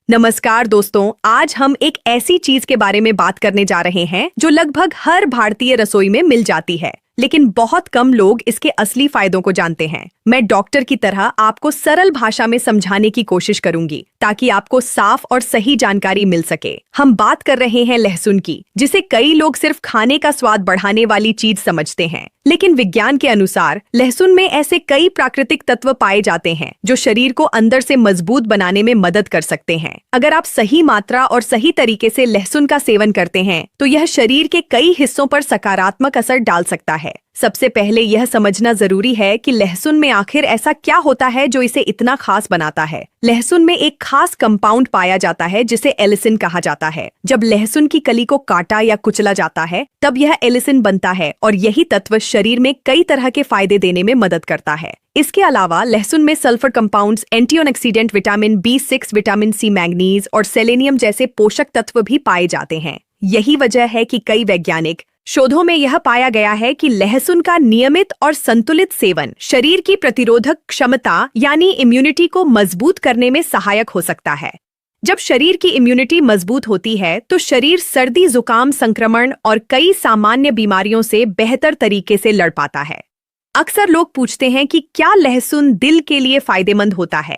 नमस्कार दोस्तों, आज हम एक ऐसी चीज के बारे में बात करने जा रहे हैं जो लगभग हर भारतीय रसोई में मिल जाती है, लेकिन बहुत कम लोग इसके असली फायदों को जानते हैं। मैं डॉक्टर की तरह आपको सरल भाषा में समझाने की कोशिश करूंगी ताकि आपको साफ और सही जानकारी मिल सके। हम बात कर रहे हैं लहसुन की, जिसे कई लोग सिर्फ खाने का स्वाद बढ़ाने वाली चीज समझते हैं, लेकिन विज्ञान के अनुसार लहसुन में ऐसे कई प्राकृतिक तत्व पाए जाते हैं जो शरीर को अंदर से मजबूत बनाने में मदद कर सकते हैं। अगर आप सही मात्रा और सही तरीके से लहसुन का सेवन करते हैं तो यह शरीर के कई हिस्सों पर सकारात्मक असर डाल सकता है। सबसे पहले यह समझना जरूरी है कि लहसुन में आखिर ऐसा क्या होता है जो इसे इतना खास बनाता है। लहसुन में एक खास कंपाउंड पाया जाता है जिसे एलिसिन कहा जाता है। जब लहसुन की कली को काटा या कुचला जाता है तब यह एलिसिन बनता है और यही तत्व शरीर में कई तरह के फायदे देने में मदद करता है। इसके अलावा लहसुन में sulphur compounds, antioxidant, vitamin B6, vitamin C, manganese और सेलेनियम जैसे पोषक तत्व भी पाए जाते हैं। यही वजह है कि कई वैज्ञानिक शोधों में यह पाया गया है कि लहसुन का नियमित और संतुलित सेवन शरीर की प्रतिरोधक क्षमता यानी इम्यूनिटी को मजबूत करने में सहायक हो सकता है। जब शरीर की इम्यूनिटी मजबूत होती है तो शरीर सर्दी, जुकाम, संक्रमण और कई सामान्य बीमारियों से बेहतर तरीके से लड़ पाता है। अक्सर लोग पूछते हैं कि क्या लहसुन दिल के लिए फायदेमंद होता है।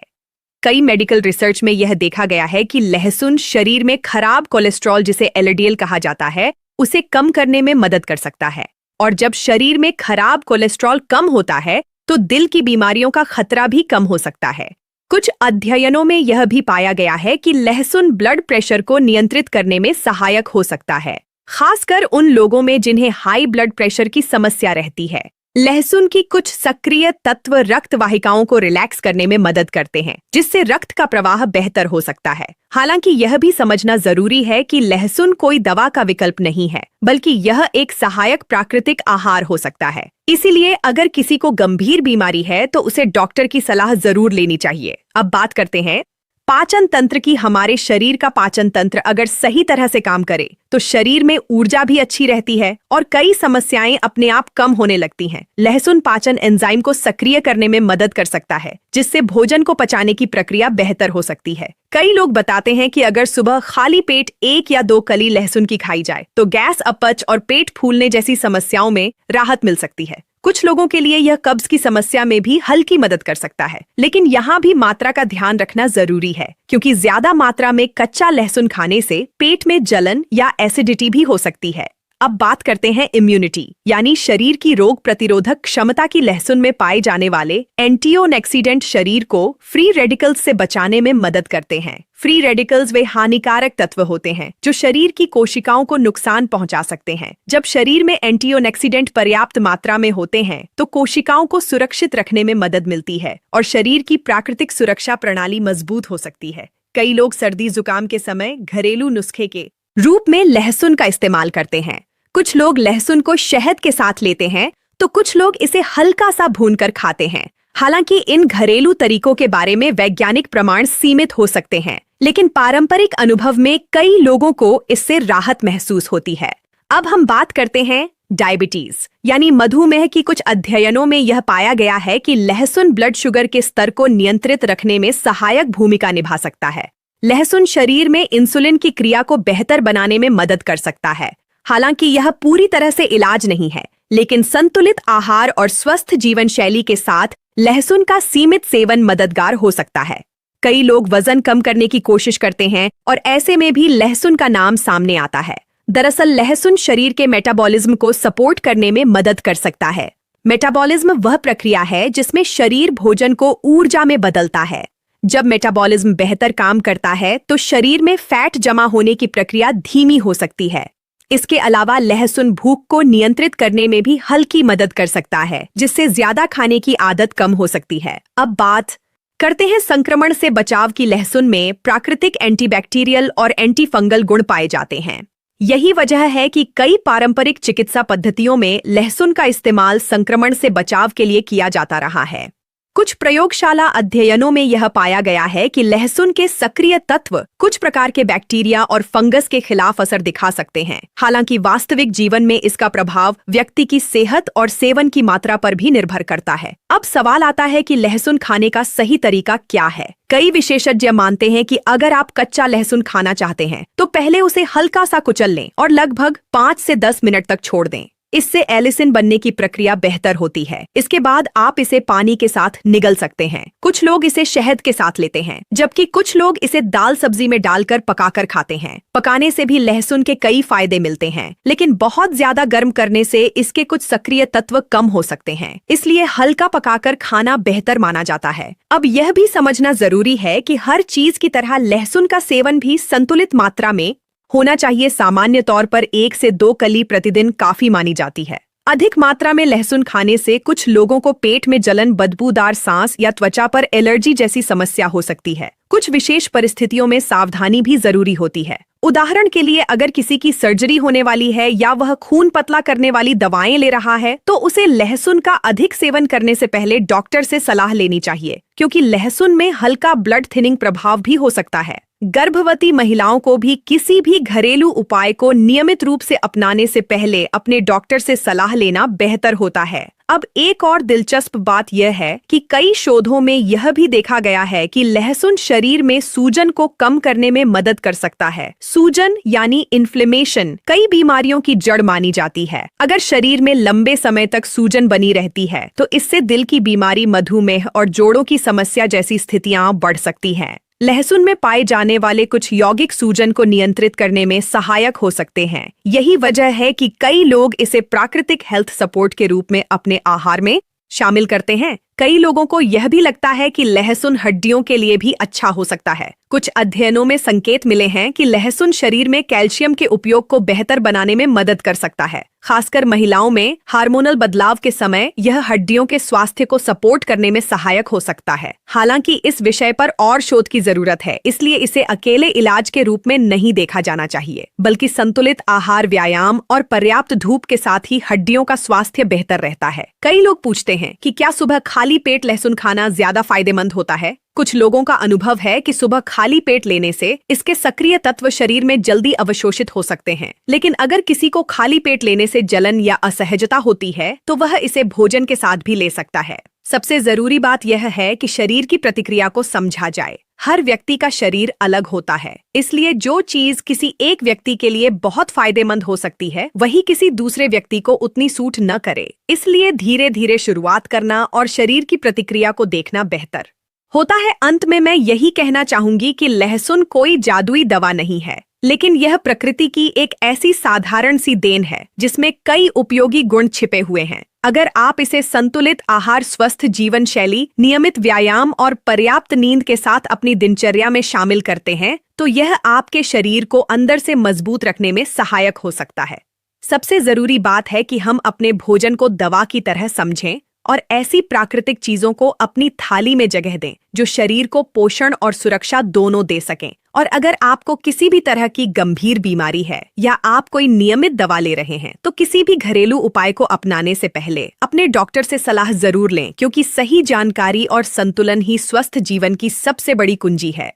कई मेडिकल रिसर्च में यह देखा गया है कि लहसुन शरीर में खराब कोलेस्ट्रॉल, जिसे LDL कहा जाता है, उसे कम करने में मदद कर सकता है। और जब शरीर में खराब कोलेस्ट्रॉल कम होता है तो दिल की बीमारियों का खतरा भी कम हो सकता है। कुछ अध्ययनों में यह भी पाया गया है कि लहसुन ब्लड प्रेशर को नियंत्रित करने में सहायक हो सकता है, खासकर उन लोगों में जिन्हें हाई ब्लड प्रेशर की समस्या रहती है। लहसुन की कुछ सक्रिय तत्व रक्त वाहिकाओं को रिलैक्स करने में मदद करते हैं, जिससे रक्त का प्रवाह बेहतर हो सकता है। हालांकि यह भी समझना जरूरी है कि लहसुन कोई दवा का विकल्प नहीं है, बल्कि यह एक सहायक प्राकृतिक आहार हो सकता है। इसीलिए अगर किसी को गंभीर बीमारी है तो उसे डॉक्टर की सलाह जरूर लेनी चाहिए। अब बात करते हैं पाचन तंत्र की। हमारे शरीर का पाचन तंत्र अगर सही तरह से काम करे तो शरीर में ऊर्जा भी अच्छी रहती है और कई समस्याएं अपने आप कम होने लगती हैं। लहसुन पाचन एंजाइम को सक्रिय करने में मदद कर सकता है, जिससे भोजन को पचाने की प्रक्रिया बेहतर हो सकती है। कई लोग बताते हैं कि अगर सुबह खाली पेट 1 या 2 कली लहसुन की खाई जाए तो गैस, अपच और पेट फूलने जैसी समस्याओं में राहत मिल सकती है। कुछ लोगों के लिए यह कब्ज की समस्या में भी हल्की मदद कर सकता है, लेकिन यहाँ भी मात्रा का ध्यान रखना जरूरी है, क्योंकि ज्यादा मात्रा में कच्चा लहसुन खाने से पेट में जलन या एसिडिटी भी हो सकती है। अब बात करते हैं इम्यूनिटी यानी शरीर की रोग प्रतिरोधक क्षमता की। लहसुन में पाए जाने वाले एंटीऑक्सीडेंट शरीर को फ्री रेडिकल्स से बचाने में मदद करते हैं। फ्री रेडिकल्स वे हानिकारक तत्व होते हैं जो शरीर की कोशिकाओं को नुकसान पहुंचा सकते हैं। जब शरीर में एंटीऑक्सीडेंट पर्याप्त मात्रा में होते हैं तो कोशिकाओं को सुरक्षित रखने में मदद मिलती है और शरीर की प्राकृतिक सुरक्षा प्रणाली मजबूत हो सकती है। कई लोग सर्दी, जुकाम के समय घरेलू नुस्खे के रूप में लहसुन का इस्तेमाल करते हैं। कुछ लोग लहसुन को शहद के साथ लेते हैं तो कुछ लोग इसे हल्का सा भूनकर खाते हैं। हालांकि इन घरेलू तरीकों के बारे में वैज्ञानिक प्रमाण सीमित हो सकते हैं, लेकिन पारंपरिक अनुभव में कई लोगों को इससे राहत महसूस होती है। अब हम बात करते हैं डायबिटीज यानी मधुमेह की। कुछ अध्ययनों में यह पाया गया है कि लहसुन ब्लड शुगर के स्तर को नियंत्रित रखने में सहायक भूमिका निभा सकता है। लहसुन शरीर में इंसुलिन की क्रिया को बेहतर बनाने में मदद कर सकता है। हालांकि यह पूरी तरह से इलाज नहीं है, लेकिन संतुलित आहार और स्वस्थ जीवन शैली के साथ लहसुन का सीमित सेवन मददगार हो सकता है। कई लोग वजन कम करने की कोशिश करते हैं और ऐसे में भी लहसुन का नाम सामने आता है। दरअसल लहसुन शरीर के मेटाबॉलिज्म को सपोर्ट करने में मदद कर सकता है। मेटाबॉलिज्म वह प्रक्रिया है जिसमें शरीर भोजन को ऊर्जा में बदलता है। जब मेटाबॉलिज्म बेहतर काम करता है तो शरीर में फैट जमा होने की प्रक्रिया धीमी हो सकती है। इसके अलावा लहसुन भूख को नियंत्रित करने में भी हल्की मदद कर सकता है, जिससे ज्यादा खाने की आदत कम हो सकती है। अब बात करते हैं संक्रमण से बचाव की। लहसुन में प्राकृतिक एंटीबैक्टीरियल और एंटीफंगल गुण पाए जाते हैं। यही वजह है कि कई पारंपरिक चिकित्सा पद्धतियों में लहसुन का इस्तेमाल संक्रमण से बचाव के लिए किया जाता रहा है। कुछ प्रयोगशाला अध्ययनों में यह पाया गया है कि लहसुन के सक्रिय तत्व कुछ प्रकार के बैक्टीरिया और फंगस के खिलाफ असर दिखा सकते हैं। हालांकि वास्तविक जीवन में इसका प्रभाव व्यक्ति की सेहत और सेवन की मात्रा पर भी निर्भर करता है। अब सवाल आता है कि लहसुन खाने का सही तरीका क्या है। कई विशेषज्ञ मानते हैं कि अगर आप कच्चा लहसुन खाना चाहते हैं तो पहले उसे हल्का सा कुचल लें और लगभग 5 से 10 मिनट तक छोड़ दें। इससे एलिसिन बनने की प्रक्रिया बेहतर होती है। इसके बाद आप इसे पानी के साथ निगल सकते हैं। कुछ लोग इसे शहद के साथ लेते हैं, जबकि कुछ लोग इसे दाल सब्जी में डालकर पकाकर खाते हैं। पकाने से भी लहसुन के कई फायदे मिलते हैं, लेकिन बहुत ज्यादा गर्म करने से इसके कुछ सक्रिय तत्व कम हो सकते हैं। इसलिए हल्का पकाकर खाना बेहतर माना जाता है। अब यह भी समझना जरूरी है कि हर चीज की तरह लहसुन का सेवन भी संतुलित मात्रा में होना चाहिए। सामान्य तौर पर 1 से 2 कली प्रतिदिन काफी मानी जाती है। अधिक मात्रा में लहसुन खाने से कुछ लोगों को पेट में जलन, बदबूदार सांस या त्वचा पर एलर्जी जैसी समस्या हो सकती है। कुछ विशेष परिस्थितियों में सावधानी भी जरूरी होती है। उदाहरण के लिए, अगर किसी की सर्जरी होने वाली है या वह खून पतला करने वाली दवाएं ले रहा है, तो उसे लहसुन का अधिक सेवन करने से पहले डॉक्टर से सलाह लेनी चाहिए, क्योंकि लहसुन में हल्का ब्लड थिनिंग प्रभाव भी हो सकता है। गर्भवती महिलाओं को भी किसी भी घरेलू उपाय को नियमित रूप से अपनाने से पहले अपने डॉक्टर से सलाह लेना बेहतर होता है। अब एक और दिलचस्प बात यह है कि कई शोधों में यह भी देखा गया है कि लहसुन शरीर में सूजन को कम करने में मदद कर सकता है। सूजन यानी इन्फ्लेमेशन कई बीमारियों की जड़ मानी जाती है। अगर शरीर में लंबे समय तक सूजन बनी रहती है तो इससे दिल की बीमारी, मधुमेह और जोड़ों की समस्या जैसी स्थितियां बढ़ सकती हैं। लहसुन में पाए जाने वाले कुछ यौगिक सूजन को नियंत्रित करने में सहायक हो सकते हैं। यही वजह है कि कई लोग इसे प्राकृतिक हेल्थ सपोर्ट के रूप में अपने आहार में शामिल करते हैं। कई लोगों को यह भी लगता है कि लहसुन हड्डियों के लिए भी अच्छा हो सकता है। कुछ अध्ययनों में संकेत मिले हैं कि लहसुन शरीर में कैल्शियम के उपयोग को बेहतर बनाने में मदद कर सकता है। खासकर महिलाओं में हार्मोनल बदलाव के समय यह हड्डियों के स्वास्थ्य को सपोर्ट करने में सहायक हो सकता है। हालांकि इस विषय पर और शोध की जरूरत है, इसलिए इसे अकेले इलाज के रूप में नहीं देखा जाना चाहिए, बल्कि संतुलित आहार, व्यायाम और पर्याप्त धूप के साथ ही हड्डियों का स्वास्थ्य बेहतर रहता है। कई लोग पूछते हैं कि क्या सुबह खाली पेट लहसुन खाना ज्यादा फायदेमंद होता है। कुछ लोगों का अनुभव है कि सुबह खाली पेट लेने से इसके सक्रिय तत्व शरीर में जल्दी अवशोषित हो सकते हैं, लेकिन अगर किसी को खाली पेट लेने से जलन या असहजता होती है तो वह इसे भोजन के साथ भी ले सकता है। सबसे जरूरी बात यह है कि शरीर की प्रतिक्रिया को समझा जाए। हर व्यक्ति का शरीर अलग होता है, इसलिए जो चीज किसी एक व्यक्ति के लिए बहुत फायदेमंद हो सकती है वही किसी दूसरे व्यक्ति को उतनी सूट न करे। इसलिए धीरे धीरे शुरुआत करना और शरीर की प्रतिक्रिया को देखना बेहतर होता है। अंत में मैं यही कहना चाहूंगी कि लहसुन कोई जादुई दवा नहीं है, लेकिन यह प्रकृति की एक ऐसी साधारण सी देन है जिसमें कई उपयोगी गुण छिपे हुए हैं। अगर आप इसे संतुलित आहार, स्वस्थ जीवन शैली, नियमित व्यायाम और पर्याप्त नींद के साथ अपनी दिनचर्या में शामिल करते हैं तो यह आपके शरीर को अंदर से मजबूत रखने में सहायक हो सकता है। सबसे जरूरी बात है कि हम अपने भोजन को दवा की तरह समझें और ऐसी प्राकृतिक चीजों को अपनी थाली में जगह दें जो शरीर को पोषण और सुरक्षा दोनों दे सकें। और अगर आपको किसी भी तरह की गंभीर बीमारी है या आप कोई नियमित दवा ले रहे हैं तो किसी भी घरेलू उपाय को अपनाने से पहले अपने डॉक्टर से सलाह जरूर लें, क्योंकि सही जानकारी और संतुलन ही स्वस्थ जीवन की सबसे बड़ी कुंजी है।